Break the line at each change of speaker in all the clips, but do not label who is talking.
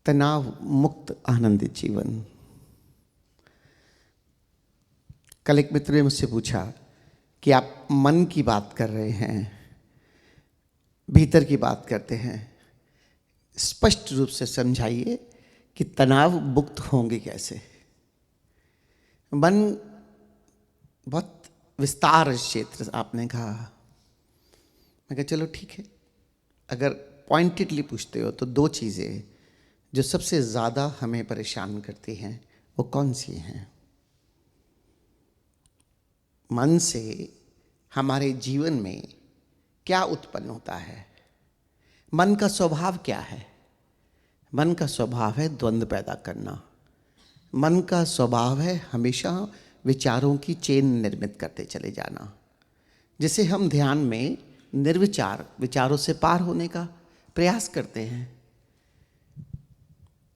तनाव मुक्त आनंदित जीवन। कल एक मित्र ने मुझसे पूछा कि आप मन की बात कर रहे हैं, भीतर की बात करते हैं, स्पष्ट रूप से समझाइए कि तनाव मुक्त होंगे कैसे। मन बहुत विस्तार क्षेत्र आपने कहा। मैं कहा चलो ठीक है, अगर पॉइंटेडली पूछते हो तो दो चीज़ें जो सबसे ज़्यादा हमें परेशान करती हैं वो कौन सी हैं? मन से हमारे जीवन में क्या उत्पन्न होता है? मन का स्वभाव क्या है? मन का स्वभाव है द्वंद्व पैदा करना। मन का स्वभाव है हमेशा विचारों की चेन निर्मित करते चले जाना, जिसे हम ध्यान में निर्विचार विचारों से पार होने का प्रयास करते हैं।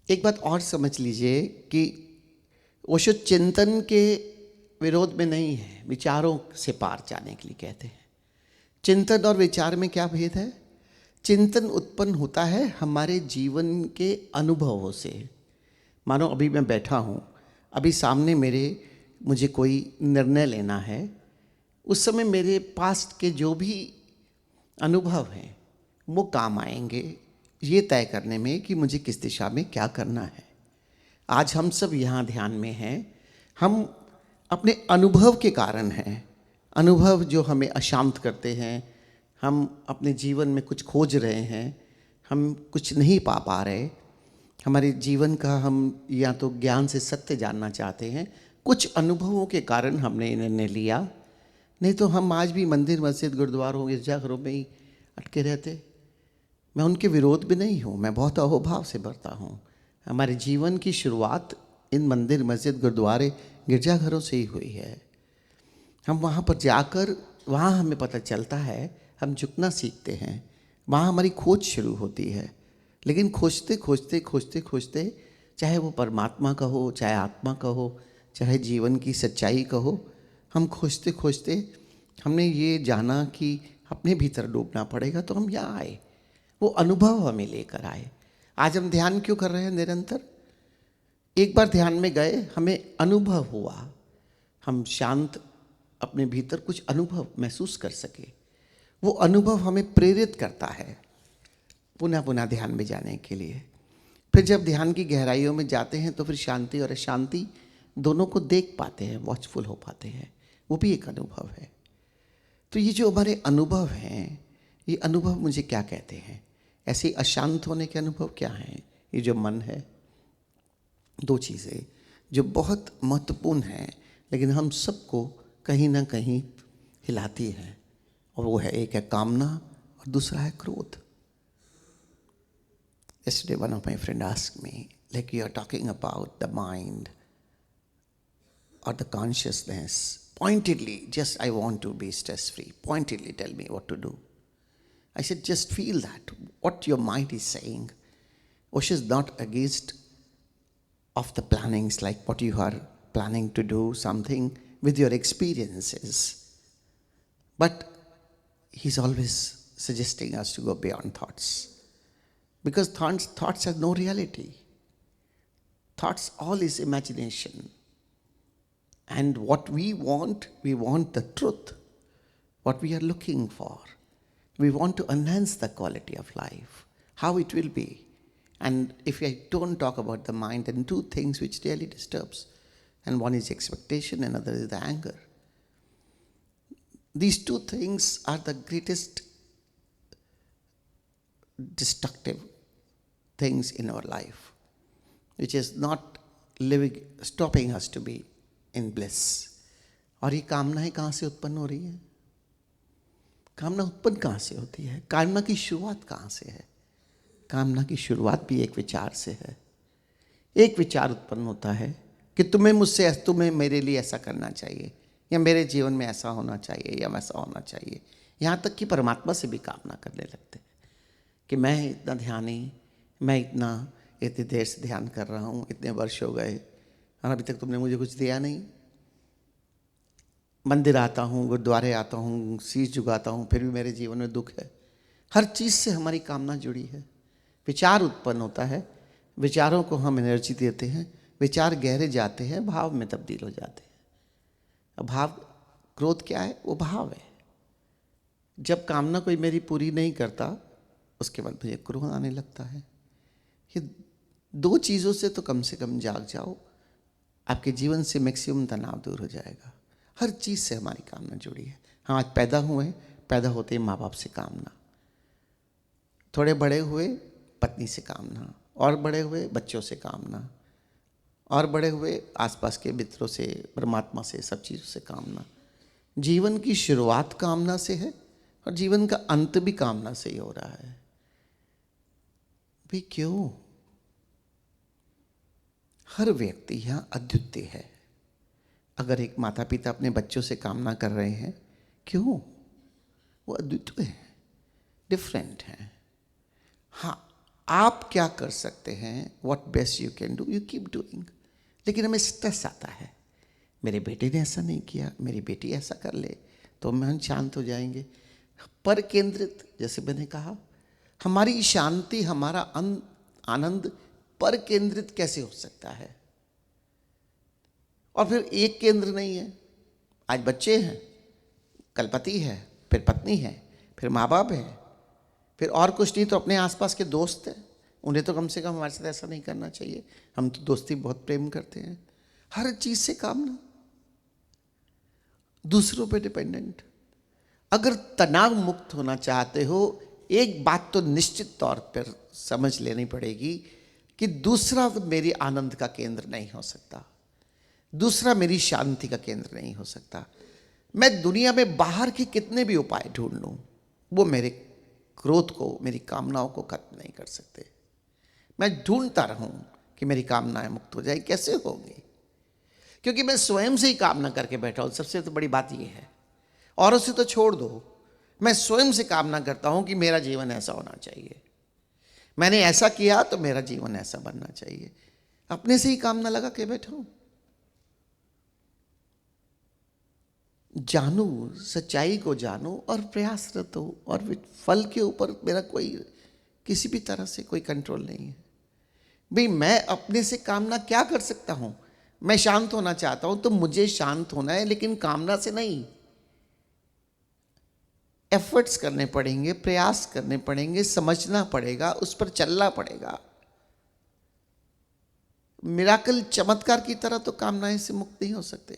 एक बात और समझ लीजिए कि ओशो चिंतन के विरोध में नहीं है, विचारों से पार जाने के लिए कहते हैं। चिंतन और विचार में क्या भेद है? चिंतन उत्पन्न होता है हमारे जीवन के अनुभवों से। मानो अभी मैं बैठा हूँ, अभी सामने मुझे कोई निर्णय लेना है, उस समय मेरे पास्ट के जो भी अनुभव हैं वो काम आएंगे ये तय करने में कि मुझे किस दिशा में क्या करना है। आज हम सब यहाँ ध्यान में हैं, हम अपने अनुभव के कारण हैं। अनुभव जो हमें अशांत करते हैं, हम अपने जीवन में कुछ खोज रहे हैं, हम कुछ नहीं पा रहे, हमारे जीवन का हम या तो ज्ञान से सत्य जानना चाहते हैं, कुछ अनुभवों के कारण हमने निर्णय लिया। नहीं तो हम आज भी मंदिर मस्जिद गुरुद्वारों गिरजाघरों में ही अटके रहते। मैं उनके विरोध भी नहीं हूँ, मैं बहुत अहोभाव से भरता हूँ। हमारे जीवन की शुरुआत इन मंदिर मस्जिद गुरुद्वारे गिरजाघरों से ही हुई है। हम वहाँ पर जाकर वहाँ हमें पता चलता है, हम झुकना सीखते हैं, वहाँ हमारी खोज शुरू होती है। लेकिन खोजते खोजते खोजते खोजते, चाहे वो परमात्मा का हो, चाहे आत्मा का हो, चाहे जीवन की सच्चाई का हो, हम खोजते खोजते हमने ये जाना कि अपने भीतर डूबना पड़ेगा, तो हम यहाँ आए, वो अनुभव हमें लेकर आए। आज हम ध्यान क्यों कर रहे हैं निरंतर? एक बार ध्यान में गए, हमें अनुभव हुआ, हम शांत अपने भीतर कुछ अनुभव महसूस कर सके। वो अनुभव हमें प्रेरित करता है पुनः पुनः ध्यान में जाने के लिए। फिर जब ध्यान की गहराइयों में जाते हैं तो फिर शांति और अशांति दोनों को देख पाते हैं, वॉचफुल हो पाते हैं, वो भी एक अनुभव है। तो ये जो हमारे अनुभव हैं, ये अनुभव मुझे क्या कहते हैं? ऐसे अशांत होने के अनुभव क्या हैं? ये जो मन है, दो चीज़ें जो बहुत महत्वपूर्ण हैं लेकिन हम सबको कहीं ना कहीं हिलाती हैं, और वो है, एक है कामना और दूसरा है क्रोध। Yesterday one of my friend asked me, like you are talking about the mind or the consciousness, pointedly, just I want to be stress free, pointedly tell me what to do. I said, just feel that, what your mind is saying. Osho is not against of the plannings, like what you are planning to do something with your experiences. But he's always suggesting us to go beyond thoughts. Because thoughts have no reality. Thoughts all is imagination. And what we want the truth. What we are looking for. We want to enhance the quality of life. How it will be. And if I don't talk about the mind, then two things which really disturbs. And one is expectation, and another is the anger. These two things are the greatest destructive things in our life, which is not living, stopping us to be in bliss. और ये कामनाएं कहाँ से उत्पन्न हो रही है? कामना उत्पन्न कहाँ से होती है? कामना की शुरुआत कहाँ से है? कामना की शुरुआत भी एक विचार से है। एक विचार उत्पन्न होता है कि तुम्हें मेरे लिए ऐसा करना चाहिए, या मेरे जीवन में ऐसा होना चाहिए, या वैसा होना चाहिए। यहाँ तक कि परमात्मा से भी कामना करने लगते हैं कि मैं इतना ध्यानी, मैं इतनी देर से ध्यान कर रहा हूँ, इतने वर्ष हो गए और अभी तक तुमने मुझे कुछ दिया नहीं। मंदिर आता हूँ, गुरुद्वारे आता हूँ, शीश झुकाता हूँ, फिर भी मेरे जीवन में दुख है। हर चीज़ से हमारी कामना जुड़ी है। विचार उत्पन्न होता है, विचारों को हम एनर्जी देते हैं, विचार गहरे जाते हैं, भाव में तब्दील हो जाते हैं। अब भाव, क्रोध क्या है? वो भाव है। जब कामना कोई मेरी पूरी नहीं करता, उसके बाद मुझे क्रोध आने लगता है। ये दो चीज़ों से कम जाग जाओ, आपके जीवन से मैक्सिमम तनाव दूर हो जाएगा। हर चीज़ से हमारी कामना जुड़ी है। हम आज पैदा हुए, पैदा होते ही माँ बाप से कामना, थोड़े बड़े हुए पत्नी से कामना, और बड़े हुए बच्चों से कामना, और बड़े हुए आसपास के मित्रों से, परमात्मा से, सब चीज़ों से कामना। जीवन की शुरुआत कामना से है और जीवन का अंत भी कामना से ही हो रहा है। भाई क्यों? हर व्यक्ति यहाँ अद्वितीय है। अगर एक माता पिता अपने बच्चों से कामना कर रहे हैं, क्यों? वो अद्वितीय है, डिफरेंट है। हाँ, आप क्या कर सकते हैं? What best you can do, you keep doing. लेकिन हमें स्ट्रेस आता है, मेरे बेटे ने ऐसा नहीं किया, मेरी बेटी ऐसा कर ले तो हम शांत हो जाएंगे। पर केंद्रित, जैसे मैंने कहा, हमारी शांति, हमारा आनंद पर केंद्रित कैसे हो सकता है? और फिर एक केंद्र नहीं है। आज बच्चे हैं, कल पति है, फिर पत्नी है, फिर माँ बाप है, फिर और कुछ नहीं तो अपने आसपास के दोस्त हैं। उन्हें तो कम से कम हमारे साथ ऐसा नहीं करना चाहिए। हम तो दोस्ती बहुत प्रेम करते हैं। हर चीज से कामना, दूसरों पे डिपेंडेंट। अगर तनाव मुक्त होना चाहते हो, एक बात तो निश्चित तौर पर समझ लेनी पड़ेगी कि दूसरा मेरी आनंद का केंद्र नहीं हो सकता, दूसरा मेरी शांति का केंद्र नहीं हो सकता। मैं दुनिया में बाहर के कितने भी उपाय ढूंढ लूं, वो मेरे क्रोध को, मेरी कामनाओं को खत्म नहीं कर सकते। मैं ढूंढता रहूं कि मेरी कामनाएं मुक्त हो जाए, कैसे होंगी? क्योंकि मैं स्वयं से ही कामना करके बैठा हूं। सबसे तो बड़ी बात यह है, औरों से तो छोड़ दो, मैं स्वयं से कामना करता हूं कि मेरा जीवन ऐसा होना चाहिए, मैंने ऐसा किया तो मेरा जीवन ऐसा बनना चाहिए। अपने से ही कामना लगा के बैठा हूं। जानू, सच्चाई को जानू और प्रयासरत हो, और फल के ऊपर मेरा कोई किसी भी तरह से कोई कंट्रोल नहीं है। भाई मैं अपने से कामना क्या कर सकता हूं? मैं शांत होना चाहता हूं तो मुझे शांत होना है, लेकिन कामना से नहीं। एफर्ट्स करने पड़ेंगे, प्रयास करने पड़ेंगे, समझना पड़ेगा, उस पर चलना पड़ेगा। मिराकल, चमत्कार की तरह तो कामनाएं से मुक्त नहीं हो सकते।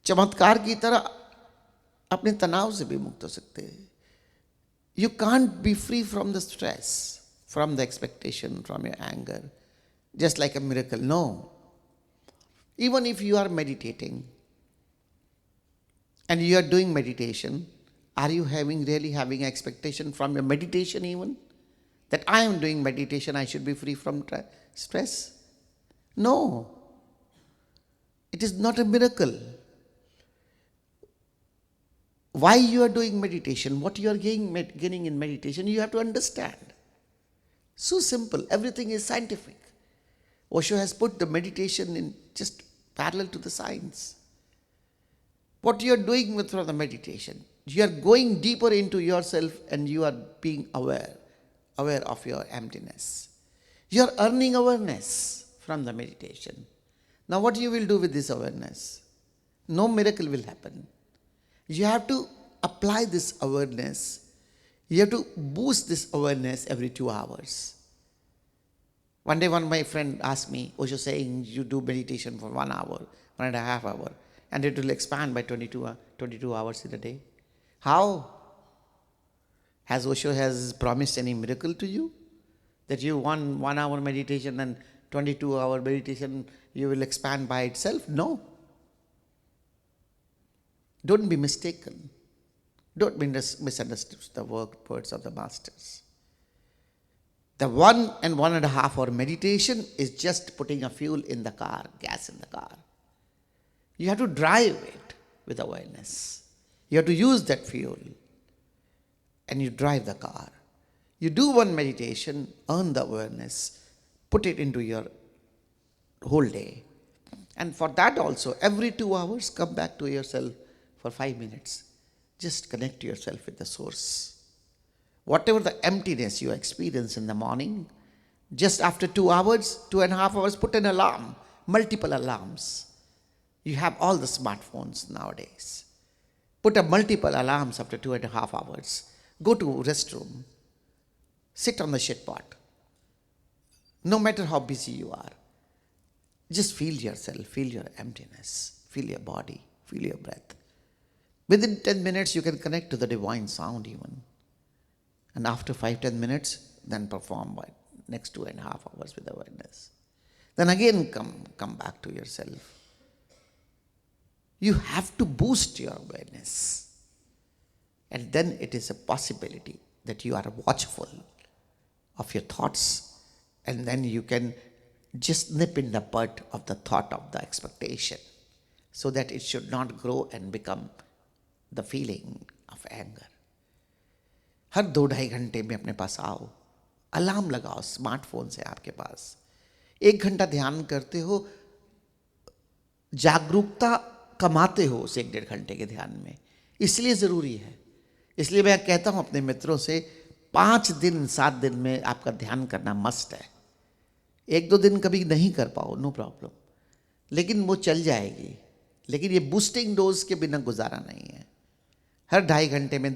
चमत्कार की तरह अपने तनाव से भी मुक्त हो सकते हैं। You can't be free from the stress, from the expectation, from your anger, just like a miracle. No, even if you are meditating and you are doing meditation, are you really having expectation from your meditation even that I am doing meditation, I should be free from stress? No, it is not a miracle. Why you are doing meditation, what you are gaining in meditation, you have to understand. So simple, everything is scientific. Osho has put the meditation in just parallel to the science. What you are doing with the meditation, you are going deeper into yourself and you are being aware of your emptiness. You are earning awareness from the meditation. Now what you will do with this awareness? No miracle will happen. You have to apply this awareness. You have to boost this awareness every 2 hours. One day my friend asked me, Osho saying you do meditation for 1 hour, 1.5 hours. And it will expand by 22 hours in a day. How? Has Osho has promised any miracle to you? That you 1 hour meditation and 22-hour meditation, you will expand by itself? No. Don't be mistaken. Don't misunderstand the words of the masters. The 1 and 1.5 hour meditation is just putting a fuel in the car, gas in the car. You have to drive it with awareness. You have to use that fuel and you drive the car. You do one meditation, earn the awareness, put it into your whole day. And for that also, every 2 hours, come back to yourself for 5 minutes. Just connect yourself with the source. Whatever the emptiness you experience in the morning, Just after 2 hours, 2.5 hours, put an alarm, multiple alarms. You have all the smartphones nowadays. Put a multiple alarms after 2.5 hours. Go to restroom. Sit on the shit pot. No matter how busy you are, just feel yourself, feel your emptiness, feel your body, feel your breath. Within 10 minutes, you can connect to the divine sound even. And after 5-10 minutes, then perform by next 2.5 hours with awareness. Then again come back to yourself. You have to boost your awareness. And then it is a possibility that you are watchful of your thoughts, and then you can just nip in the bud of the thought of the expectation, so that it should not grow and become the feeling of anger. हर 2-2.5 घंटे में अपने पास आओ, alarm लगाओ, smartphone से आपके पास 1 घंटा ध्यान करते हो, जागरूकता कमाते हो उस 1-1.5 घंटे के ध्यान में. इसलिए ज़रूरी है. इसलिए मैं कहता हूँ अपने मित्रों से, 5 दिन 7 दिन में आपका ध्यान करना मस्ट है. 1-2 दिन कभी नहीं कर पाओ, नो प्रॉब्लम, लेकिन वो चल जाएगी. लेकिन ये बूस्टिंग डोज के बिना गुजारा नहीं है. हर 2.5 घंटे में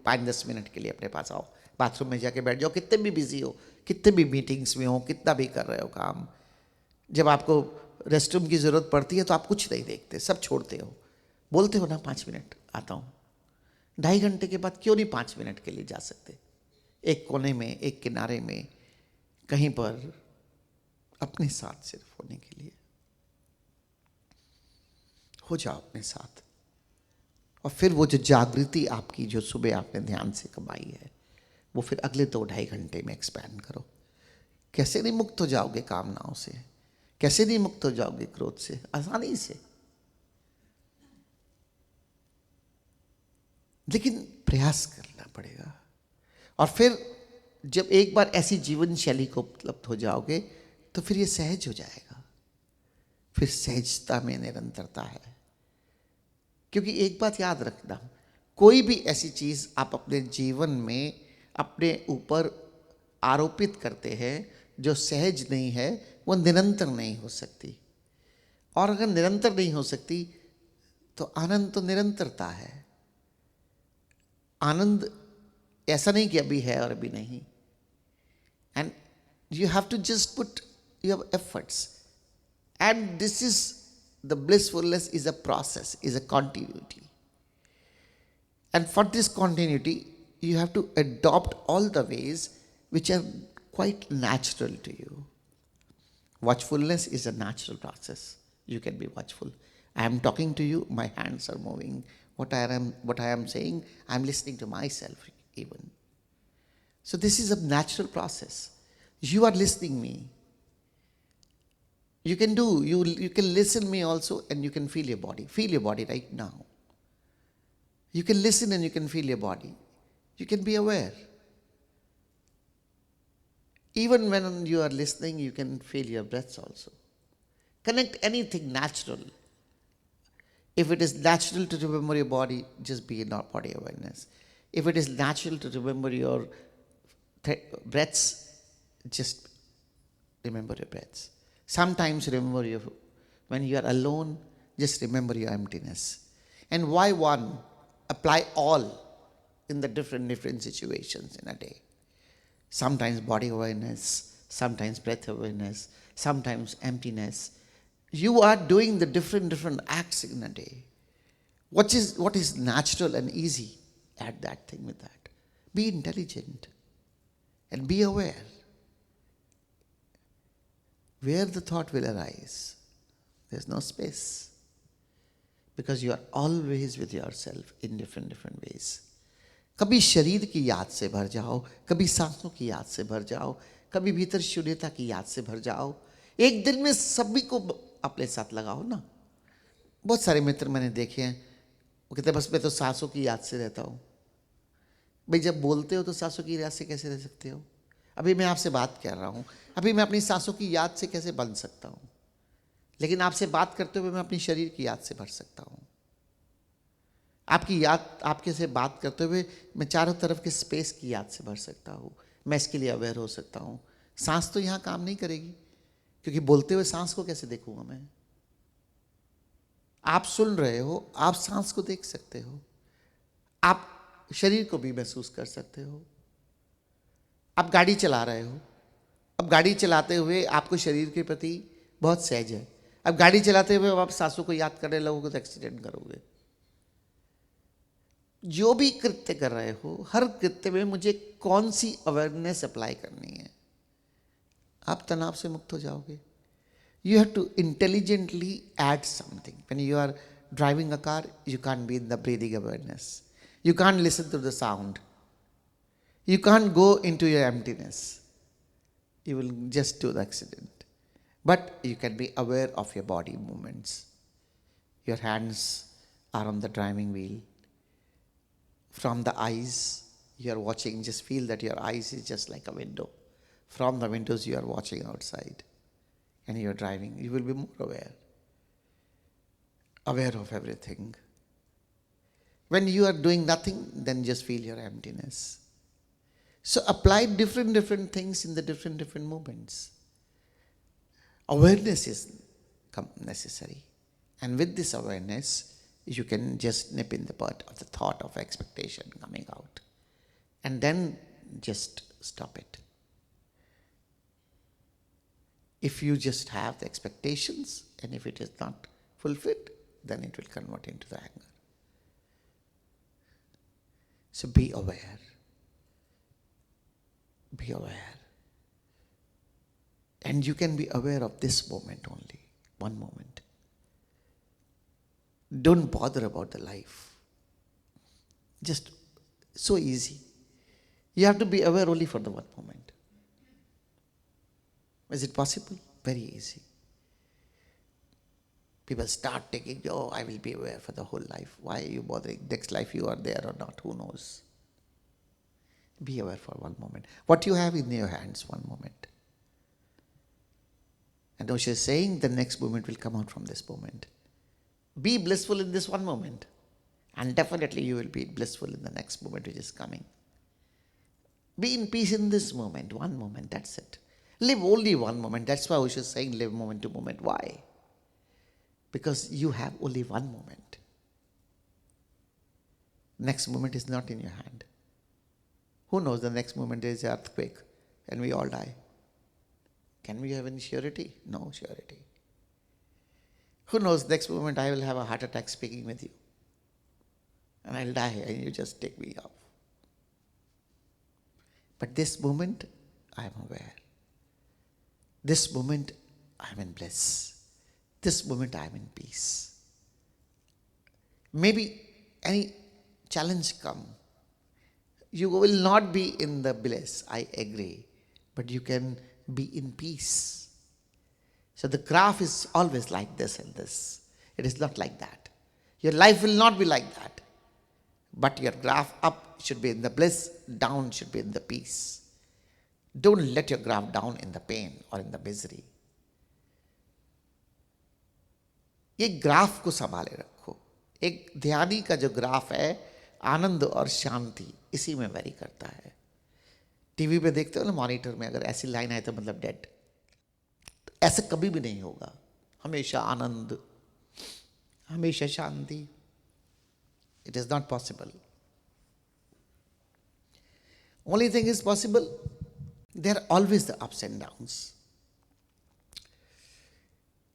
5-10 मिनट के लिए अपने पास आओ, बाथरूम में जाके बैठ जाओ, कितने भी बिजी हो, कितने भी मीटिंग्स में हो, कितना भी कर रहे हो काम. जब आपको रेस्टरूम की ज़रूरत पड़ती है तो आप कुछ नहीं देखते, सब छोड़ते हो, बोलते हो ना 5 मिनट आता हूँ. 2.5 घंटे के बाद क्यों नहीं 5 मिनट के लिए जा सकते? एक कोने में, एक किनारे में, कहीं पर अपने साथ सिर्फ होने के लिए हो जाओ अपने साथ. और फिर वो जो जागृति आपकी जो सुबह आपने ध्यान से कमाई है, वो फिर अगले 2-2.5 घंटे में एक्सपैंड करो. कैसे नहीं मुक्त हो जाओगे कामनाओं से? कैसे नहीं मुक्त हो जाओगे क्रोध से? आसानी से. लेकिन प्रयास करना पड़ेगा. और फिर जब एक बार ऐसी जीवन शैली को उपलब्ध हो जाओगे तो फिर ये सहज हो जाएगा. फिर सहजता में निरंतरता है. क्योंकि एक बात याद रखना, कोई भी ऐसी चीज़ आप अपने जीवन में अपने ऊपर आरोपित करते हैं जो सहज नहीं है, वो निरंतर नहीं हो सकती. और अगर निरंतर नहीं हो सकती तो आनंद तो निरंतरता है. आनंद ऐसा नहीं कि अभी है और अभी नहीं. And you have to just put your efforts. And this is the blissfulness is a process, is a continuity. And for this continuity, you have to adopt all the ways which are quite natural to you. Watchfulness is a natural process. You can be watchful. I am talking to you, my hands are moving. What I am saying, I am listening to myself even. So this is a natural process. You are listening me. You can listen me also, and you can feel your body. Feel your body right now. You can listen and you can feel your body. You can be aware. Even when you are listening, you can feel your breaths also. Connect anything natural. If it is natural to remember your body, just be in body awareness. If it is natural to remember your breaths, just remember your breaths. Sometimes remember when you are alone, just remember your emptiness. And why one? Apply all in the different situations in a day. Sometimes body awareness, sometimes breath awareness, sometimes emptiness. You are doing the different acts in a day. What is natural and easy? Add that thing with that. Be intelligent and be aware. Where the thought will arise, there's no space. Because you are always with yourself in different ways. कभी शरीर की याद से भर जाओ, कभी सांसों की याद से भर जाओ, कभी भीतर शून्यता की याद से भर जाओ. एक दिन में सभी को अपने साथ लगाओ ना. बहुत सारे मित्र मैंने देखे हैं, वो कहते बस मैं तो सांसों की याद से रहता हूँ. भाई जब बोलते हो तो सांसों की याद से कैसे रह सकते हो? अभी मैं आपसे बात कर रहा हूँ, अभी मैं अपनी सांसों की याद से कैसे बन सकता हूँ? लेकिन आपसे बात करते हुए मैं अपनी शरीर की याद से भर सकता हूँ. आपके से बात करते हुए मैं चारों तरफ के स्पेस की याद से भर सकता हूँ. मैं इसके लिए अवेयर हो सकता हूँ. सांस तो यहां काम नहीं करेगी, क्योंकि बोलते हुए सांस को कैसे देखूंगा मैं? आप सुन रहे हो, आप सांस को देख सकते हो, आप शरीर को भी महसूस कर सकते हो। आप गाड़ी चला रहे हो, अब गाड़ी चलाते हुए आपको शरीर के प्रति बहुत सहज है। अब गाड़ी चलाते हुए आप सांसों को याद करने लगोगे तो एक्सीडेंट करोगे। जो भी कृत्य कर रहे हो, हर कृत्य में मुझे कौन सी अवेयरनेस अप्लाई करनी है, आप तनाव से मुक्त हो जाओगे। You have to intelligently add something. When you are driving a car, you can't be in the breathing awareness. You can't listen to the sound. You can't go into your emptiness. You will just do the accident. But you can be aware of your body movements. Your hands are on the driving wheel. From the eyes, you are watching, just feel that your eyes is just like a window. From the windows, you are watching outside. And you are driving, you will be more aware of everything. When you are doing nothing, then just feel your emptiness. So apply different things in the different moments. Awareness is necessary, and with this awareness, you can just nip in the bud of the thought of expectation coming out, and then just stop it. If you just have the expectations, and if it is not fulfilled, then it will convert into the anger. So be aware. Be aware. And you can be aware of this moment only, one moment. Don't bother about the life. Just so easy. You have to be aware only for the one moment. Is it possible? Very easy. People start taking, oh, I will be aware for the whole life. Why are you bothering? Next life you are there or not, who knows? Be aware for one moment. What you have in your hands, one moment. And Osho is saying the next moment will come out from this moment. Be blissful in this one moment. And definitely you will be blissful in the next moment which is coming. Be in peace in this moment, one moment, that's it. Live only one moment. That's why Osho is saying live moment to moment. Why? Because you have only one moment. Next moment is not in your hand. Who knows, the next moment there is an earthquake and we all die. Can we have any surety? No surety. Who knows, next moment I will have a heart attack speaking with you. And I'll die and you just take me off. But this moment, I am aware. This moment, I am in bliss. This moment, I am in peace. Maybe any challenge come, you will not be in the bliss, I agree, but you can be in peace. So the graph is always like this and this. It is not like that. Your life will not be like that. But your graph up should be in the bliss, down should be in the peace. Don't let your graph down in the pain or in the misery. ये graph को संभाले रखो. एक ध्यानी का जो graph है, आनंद और शांति इसी में वेरी करता है. टीवी पे देखते हो ना, मॉनिटर में अगर ऐसी लाइन आए तो मतलब डेड. ऐसा कभी भी नहीं होगा. हमेशा आनंद, हमेशा शांति. It is not possible. Only thing is possible, there are always the ups and downs.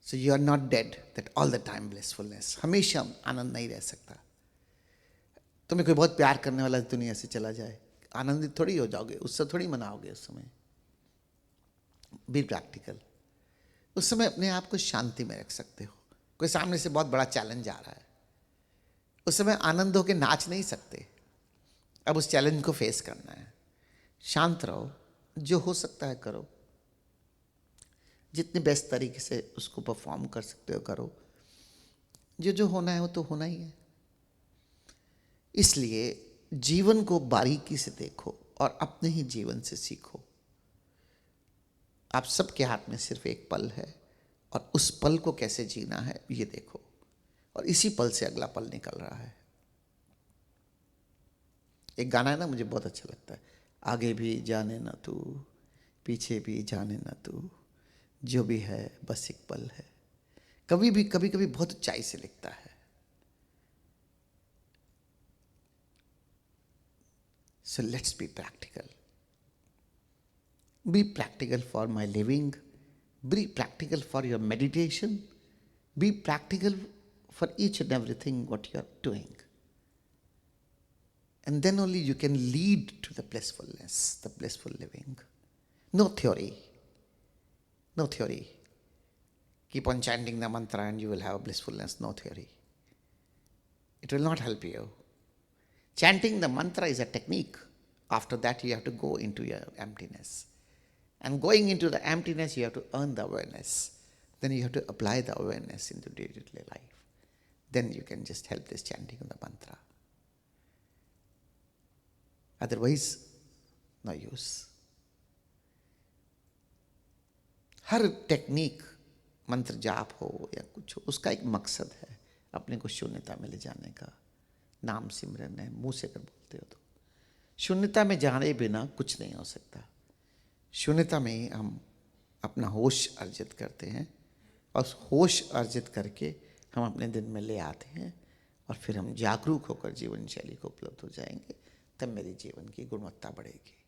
So you are not dead that all the time blissfulness. हमेशा आनंद नहीं रह सकता. तुम्हें कोई बहुत प्यार करने वाला दुनिया से चला जाए, आनंदित थोड़ी हो जाओगे, उससे थोड़ी मनाओगे उस समय. Be practical. उस समय अपने आप को शांति में रख सकते हो. कोई सामने से बहुत बड़ा चैलेंज आ रहा है, उस समय आनंद होके नाच नहीं सकते. अब उस चैलेंज को फेस करना है. शांत रहो, जो हो सकता है करो, जितने बेस्ट तरीके से उसको परफॉर्म कर सकते हो करो. जो होना है वो तो होना ही है. इसलिए जीवन को बारीकी से देखो और अपने ही जीवन से सीखो. आप सबके हाथ में सिर्फ एक पल है और उस पल को कैसे जीना है ये देखो, और इसी पल से अगला पल निकल रहा है. एक गाना है ना, मुझे बहुत अच्छा लगता है, आगे भी जाने ना तू पीछे भी जाने ना तू, जो भी है बस एक पल है। कभी कभी बहुत ऊंचाई से लिखता है। So let's be practical. Be practical for my living. Be practical for your meditation. Be practical for each and everything what you are doing. And then only you can lead to the blissfulness, the blissful living. No theory. No theory. Keep on chanting the mantra and you will have blissfulness. No theory. It will not help you. Chanting the mantra is a technique. After that, you have to go into your emptiness. And going into the emptiness, you have to earn the awareness. Then you have to apply the awareness into day-to-day life. Then you can just help this chanting of the mantra. Otherwise, no use. Her technique, मंत्र जाप हो या कुछ हो, उसका एक मकसद है, अपने को शून्यता में ले जाने का। नाम सिमरन है, मुंह से अगर बोलते हो तो शून्यता में जाने बिना कुछ नहीं हो सकता। शून्यता में ही हम अपना होश अर्जित करते हैं और उस होश अर्जित करके हम अपने दिन में ले आते हैं और फिर हम जागरूक होकर जीवन शैली को उपलब्ध हो जाएंगे। तब मेरे जीवन की गुणवत्ता बढ़ेगी।